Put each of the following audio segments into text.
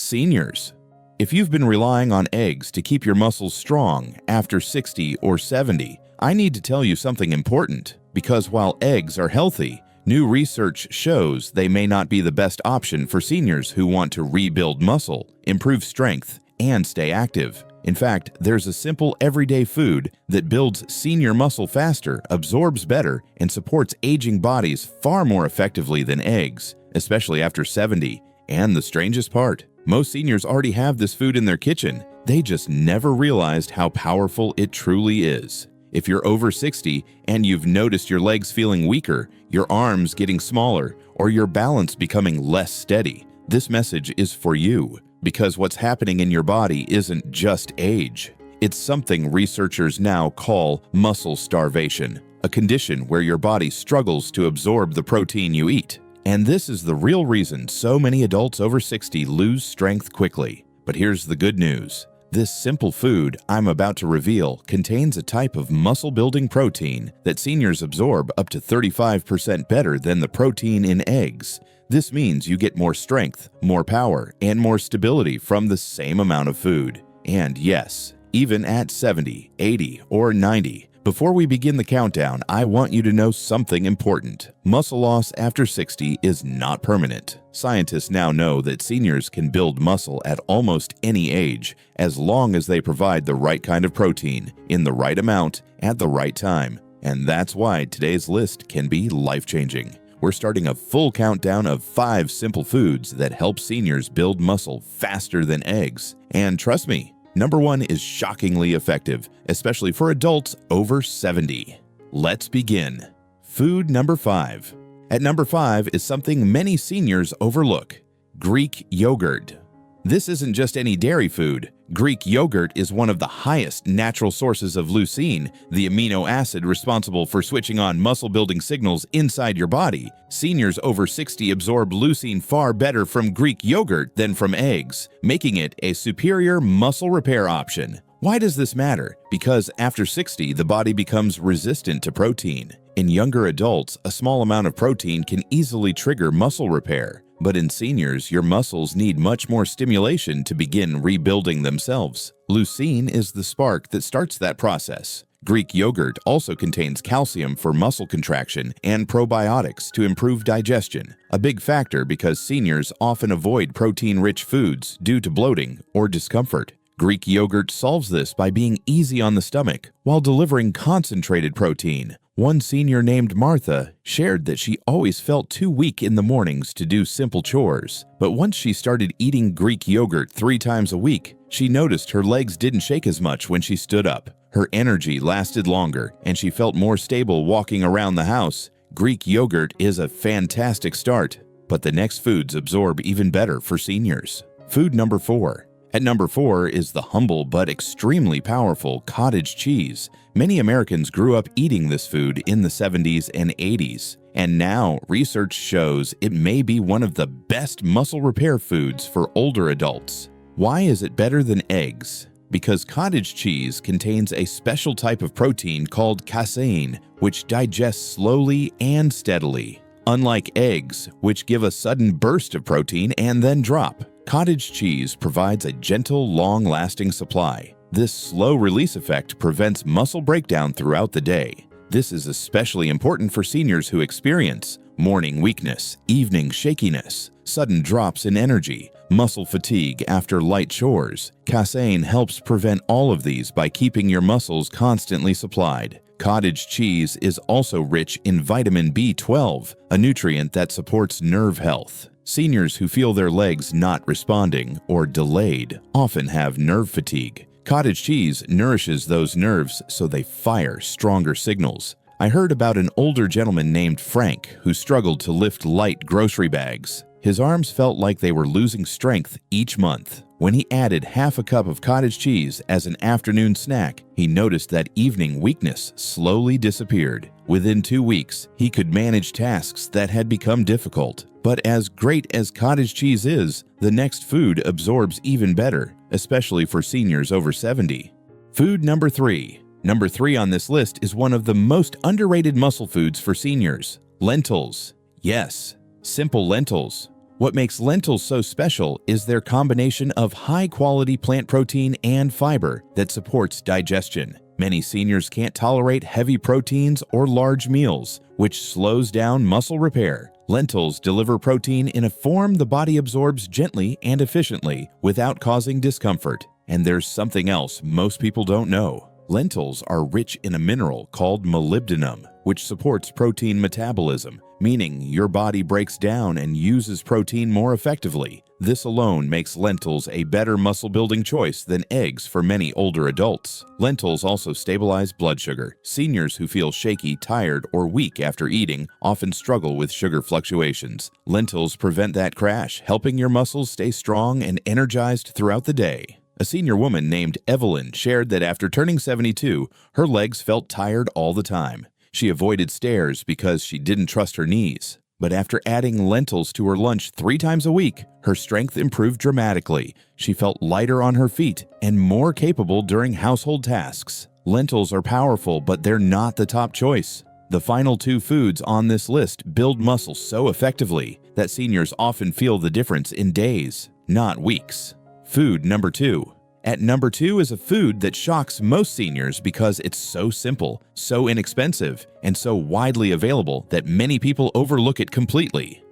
Seniors. If you've been relying on eggs to keep your muscles strong after 60 or 70, I need to tell you something important, because while eggs are healthy, new research shows they may not be the best option for seniors who want to rebuild muscle, improve strength, and stay active. In fact, there's a simple everyday food that builds senior muscle faster, absorbs better, and supports aging bodies far more effectively than eggs, especially after 70. And the strangest part, most seniors already have this food in their kitchen. They just never realized how powerful it truly is. If you're over 60 and you've noticed your legs feeling weaker, your arms getting smaller, or your balance becoming less steady, this message is for you. Because what's happening in your body isn't just age. It's something researchers now call muscle starvation, a condition where your body struggles to absorb the protein you eat. And this is the real reason so many adults over 60 lose strength quickly. But here's the good news. This simple food I'm about to reveal contains a type of muscle-building protein that seniors absorb up to 35% better than the protein in eggs. This means you get more strength, more power, and more stability from the same amount of food. And yes, even at 70, 80, or 90. Before we begin the countdown, I want you to know something important. Muscle loss after 60 is not permanent. Scientists now know that seniors can build muscle at almost any age, as long as they provide the right kind of protein, in the right amount, at the right time. And that's why today's list can be life-changing. We're starting a full countdown of 5 simple foods that help seniors build muscle faster than eggs. And trust me, number 1 is shockingly effective, especially for adults over 70. Let's begin. Food number 5. At number 5 is something many seniors overlook: Greek yogurt. This isn't just any dairy food. Greek yogurt is one of the highest natural sources of leucine, the amino acid responsible for switching on muscle-building signals inside your body. Seniors over 60 absorb leucine far better from Greek yogurt than from eggs, making it a superior muscle repair option. Why does this matter? Because after 60, the body becomes resistant to protein. In younger adults, a small amount of protein can easily trigger muscle repair. But in seniors, your muscles need much more stimulation to begin rebuilding themselves. Leucine is the spark that starts that process. Greek yogurt also contains calcium for muscle contraction and probiotics to improve digestion, a big factor because seniors often avoid protein-rich foods due to bloating or discomfort. Greek yogurt solves this by being easy on the stomach while delivering concentrated protein. One senior named Martha shared that she always felt too weak in the mornings to do simple chores. But once she started eating Greek yogurt 3 times a week, she noticed her legs didn't shake as much when she stood up. Her energy lasted longer, and she felt more stable walking around the house. Greek yogurt is a fantastic start, but the next foods absorb even better for seniors. Food number 4. At number 4 is the humble but extremely powerful cottage cheese. Many Americans grew up eating this food in the 70s and 80s, and now research shows it may be one of the best muscle repair foods for older adults. Why is it better than eggs? Because cottage cheese contains a special type of protein called casein, which digests slowly and steadily. Unlike eggs, which give a sudden burst of protein and then drop, cottage cheese provides a gentle, long-lasting supply. This slow release effect prevents muscle breakdown throughout the day. This is especially important for seniors who experience morning weakness, evening shakiness, sudden drops in energy, muscle fatigue after light chores. Casein helps prevent all of these by keeping your muscles constantly supplied. Cottage cheese is also rich in vitamin B12, a nutrient that supports nerve health. Seniors who feel their legs not responding or delayed often have nerve fatigue. Cottage cheese nourishes those nerves so they fire stronger signals. I heard about an older gentleman named Frank who struggled to lift light grocery bags. His arms felt like they were losing strength each month. When he added half a cup of cottage cheese as an afternoon snack, he noticed that evening weakness slowly disappeared. Within 2 weeks, he could manage tasks that had become difficult. But as great as cottage cheese is, the next food absorbs even better, especially for seniors over 70. Food number 3. Number 3 on this list is one of the most underrated muscle foods for seniors: lentils. Yes, simple lentils. What makes lentils so special is their combination of high-quality plant protein and fiber that supports digestion. Many seniors can't tolerate heavy proteins or large meals, which slows down muscle repair. Lentils deliver protein in a form the body absorbs gently and efficiently without causing discomfort. And there's something else most people don't know. Lentils are rich in a mineral called molybdenum, which supports protein metabolism, meaning your body breaks down and uses protein more effectively. This alone makes lentils a better muscle-building choice than eggs for many older adults. Lentils also stabilize blood sugar. Seniors who feel shaky, tired, or weak after eating often struggle with sugar fluctuations. Lentils prevent that crash, helping your muscles stay strong and energized throughout the day. A senior woman named Evelyn shared that after turning 72, her legs felt tired all the time. She avoided stairs because she didn't trust her knees. But after adding lentils to her lunch 3 times a week, her strength improved dramatically. She felt lighter on her feet and more capable during household tasks. Lentils are powerful, but they're not the top choice. The final 2 foods on this list build muscle so effectively that seniors often feel the difference in days, not weeks. Food number 2. At number 2 is a food that shocks most seniors because it's so simple, so inexpensive, and so widely available that many people overlook it completely.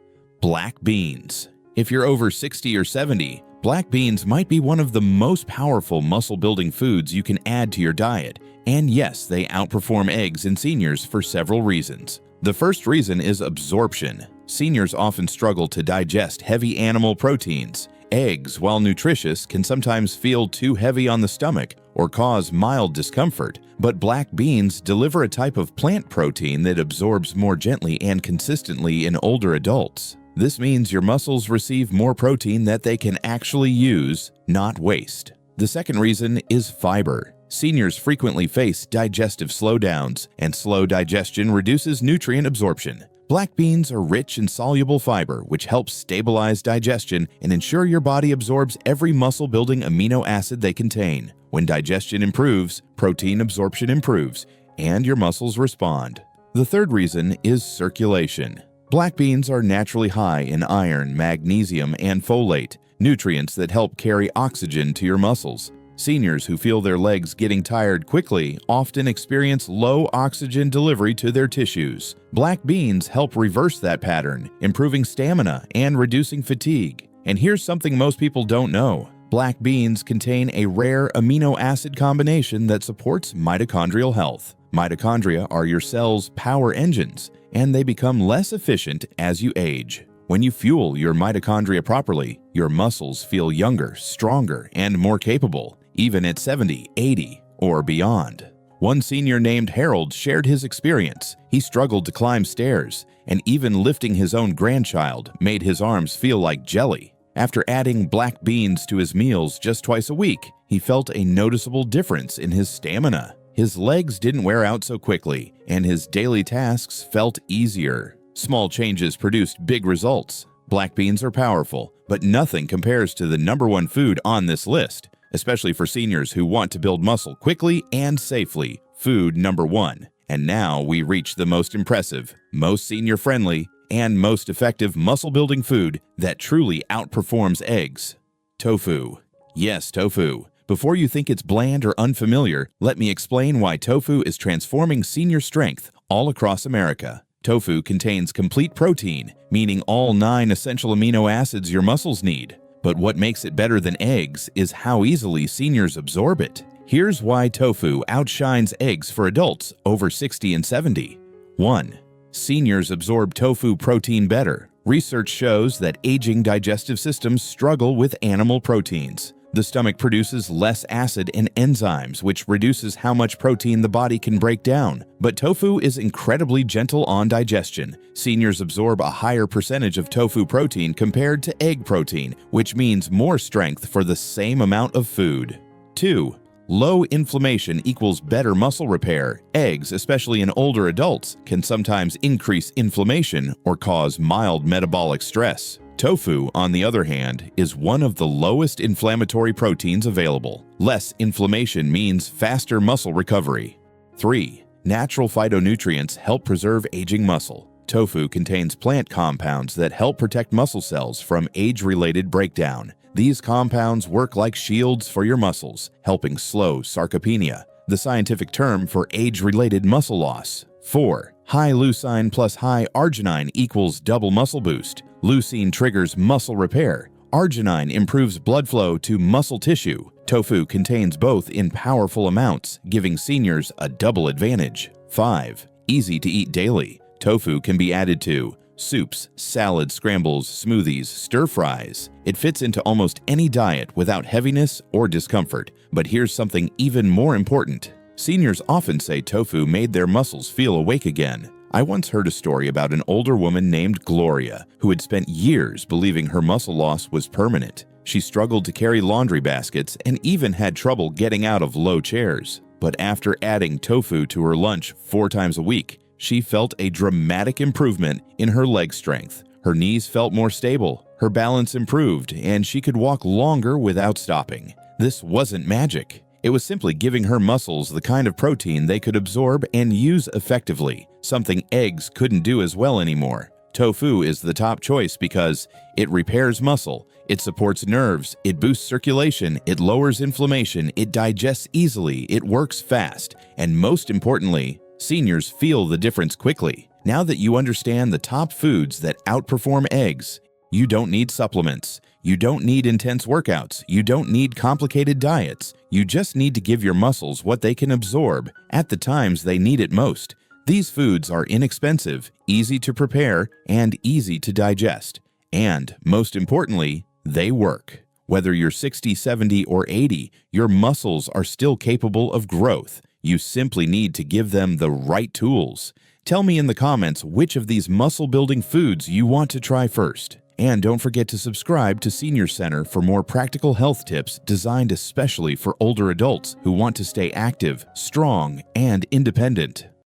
Black beans. If you're over 60 or 70, black beans might be one of the most powerful muscle-building foods you can add to your diet. And yes, they outperform eggs in seniors for several reasons. The first reason is absorption. Seniors often struggle to digest heavy animal proteins. Eggs, while nutritious, can sometimes feel too heavy on the stomach or cause mild discomfort, but black beans deliver a type of plant protein that absorbs more gently and consistently in older adults. This means your muscles receive more protein that they can actually use, not waste. The second reason is fiber. Seniors frequently face digestive slowdowns, and slow digestion reduces nutrient absorption. Black beans are rich in soluble fiber, which helps stabilize digestion and ensure your body absorbs every muscle-building amino acid they contain. When digestion improves, protein absorption improves, and your muscles respond. The third reason is circulation. Black beans are naturally high in iron, magnesium, and folate, nutrients that help carry oxygen to your muscles. Seniors who feel their legs getting tired quickly often experience low oxygen delivery to their tissues. Black beans help reverse that pattern, improving stamina and reducing fatigue. And here's something most people don't know. Black beans contain a rare amino acid combination that supports mitochondrial health. Mitochondria are your cell's power engines, and they become less efficient as you age. When you fuel your mitochondria properly, your muscles feel younger, stronger, and more capable, even at 70, 80, or beyond. One senior named Harold shared his experience. He struggled to climb stairs, and even lifting his own grandchild made his arms feel like jelly. After adding black beans to his meals just twice a week, he felt a noticeable difference in his stamina. His legs didn't wear out so quickly, and his daily tasks felt easier. Small changes produced big results. Black beans are powerful, but nothing compares to the number 1 food on this list, especially for seniors who want to build muscle quickly and safely. Food number 1. And now we reach the most impressive, most senior-friendly, and most effective muscle-building food that truly outperforms eggs. Tofu. Yes, tofu. Before you think it's bland or unfamiliar, let me explain why tofu is transforming senior strength all across America. Tofu contains complete protein, meaning all 9 essential amino acids your muscles need. But what makes it better than eggs is how easily seniors absorb it. Here's why tofu outshines eggs for adults over 60 and 70. 1. Seniors absorb tofu protein better. Research shows that aging digestive systems struggle with animal proteins. The stomach produces less acid and enzymes, which reduces how much protein the body can break down. But tofu is incredibly gentle on digestion. Seniors absorb a higher percentage of tofu protein compared to egg protein, which means more strength for the same amount of food. 2. Low inflammation equals better muscle repair. Eggs, especially in older adults, can sometimes increase inflammation or cause mild metabolic stress. Tofu, on the other hand, is one of the lowest inflammatory proteins available. Less inflammation means faster muscle recovery. 3. Natural phytonutrients help preserve aging muscle. Tofu contains plant compounds that help protect muscle cells from age-related breakdown. These compounds work like shields for your muscles, helping slow sarcopenia, the scientific term for age-related muscle loss. 4. High leucine plus high arginine equals double muscle boost. Leucine triggers muscle repair. Arginine improves blood flow to muscle tissue. Tofu contains both in powerful amounts, giving seniors a double advantage. 5. Easy to eat daily. Tofu can be added to soups, salads, scrambles, smoothies, stir-fries. It fits into almost any diet without heaviness or discomfort. But here's something even more important. Seniors often say tofu made their muscles feel awake again. I once heard a story about an older woman named Gloria who had spent years believing her muscle loss was permanent. She struggled to carry laundry baskets and even had trouble getting out of low chairs. But after adding tofu to her lunch 4 times a week, she felt a dramatic improvement in her leg strength. Her knees felt more stable, her balance improved, and she could walk longer without stopping. This wasn't magic. It was simply giving her muscles the kind of protein they could absorb and use effectively, something eggs couldn't do as well anymore. Tofu is the top choice because it repairs muscle, it supports nerves, it boosts circulation, it lowers inflammation, it digests easily, it works fast, and most importantly, seniors feel the difference quickly. Now that you understand the top foods that outperform eggs, you don't need supplements. You don't need intense workouts. You don't need complicated diets. You just need to give your muscles what they can absorb at the times they need it most. These foods are inexpensive, easy to prepare, and easy to digest. And, most importantly, they work. Whether you're 60, 70, or 80, your muscles are still capable of growth. You simply need to give them the right tools. Tell me in the comments which of these muscle-building foods you want to try first. And don't forget to subscribe to Senior Center for more practical health tips designed especially for older adults who want to stay active, strong, and independent.